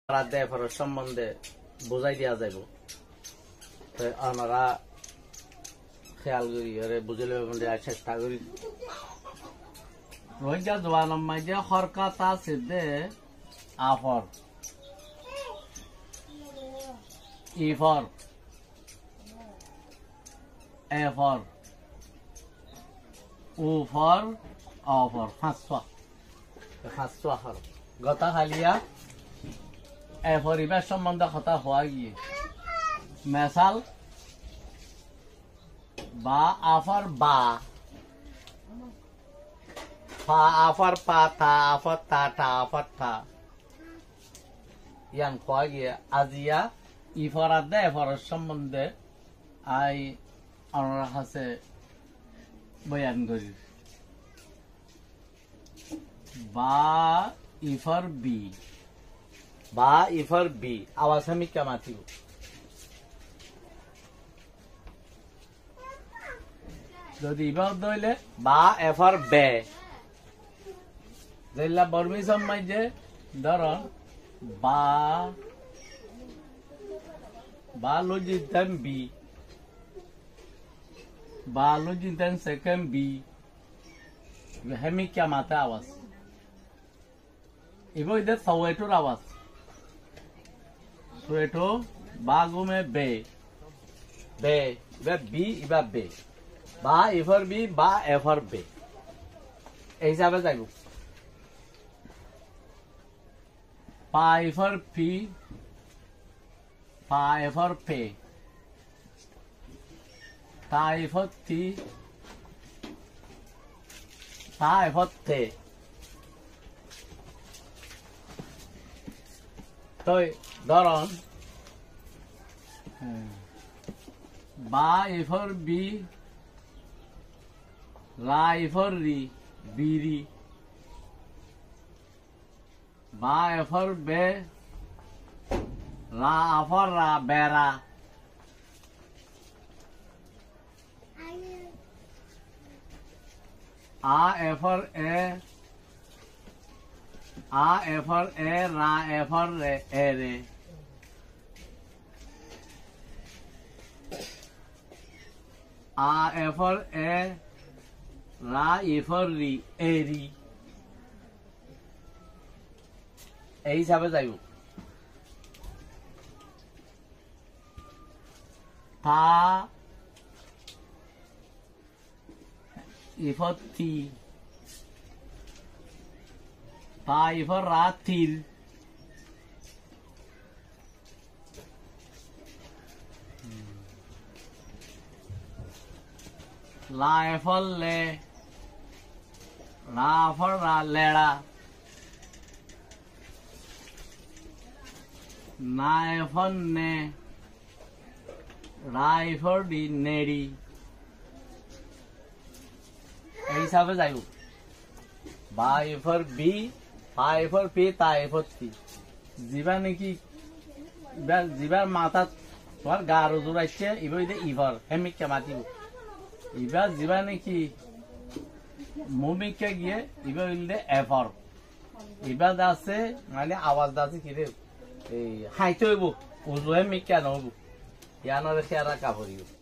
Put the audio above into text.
দেফরের সম্বন্ধে বুঝাই দিয়া যাইব আপনারা খেয়াল করি আরে বুঝলে চেষ্টা করি রোজা জোয়ানম মাঝে হরকাতা সিদ্ধে আফর ইফর এফর উফর অফর ফাঁসা হর গতা খালিয়া এফরিবার সম্বন্ধে কথা হওয়া গিয়ে মেসাল বা আফর বা ফা আফর পা থা আফর তা টা আফর থা ইয়ান হওয়া গিয়ে আজিয়া ইফরাত দে এফরের সম্বন্ধে আই আমার কাছে বয়ান করি বা ইফর বি বা ইফর বি আওয়াজ আমি কেমাতি যদি ইফর দইলে বা এফর বে দিলা বর্মি সম্মাই যে ধরন বা লজিতেন বি বা লজিতেন সেকেন্ড বি হেমি কেমাতে আওয়াজ ইবো ইদে সওয়েটোর আওয়াজ সোয়েটো বাগুমে বে বে ইবা বি ইবা বে বা ইফর বি বা এফর বে এই হিসাবে যাইব পা ইফর পি পা এফর পে তা ইফর তি তা এফর তে তো ধরন বা ইফর বি লা ইফর রি বিরি বা এফর বে লা আফর রা বেরা আ এফর এ আ এফর এ রা এফর রে এ রে আ এফর এ রা ইফর রি এ রি এই হিসাবে যাইব তা ইফর তি তা ইফর রা তিল লা এফর লে রা ফর রা লেড়া না এফর নে রা এফর ডি নেড়ি এই হিসাবে যাইব বা এফর বি পা এফর পি তা এফর তি যিবা নাকি যিবার মাথা তোমার গা রোজুর আসছে ইবার ইভর হেমিককে মাতিব ইবার যিবা নাকি মুমিককে গিয়ে ইবার এফর ইবার আছে মানে আওয়াজ আছে কি রে এই হাইতে হইব উজু হেমিককে নহব ইয়ানরে খেয়ারা কাপড়িব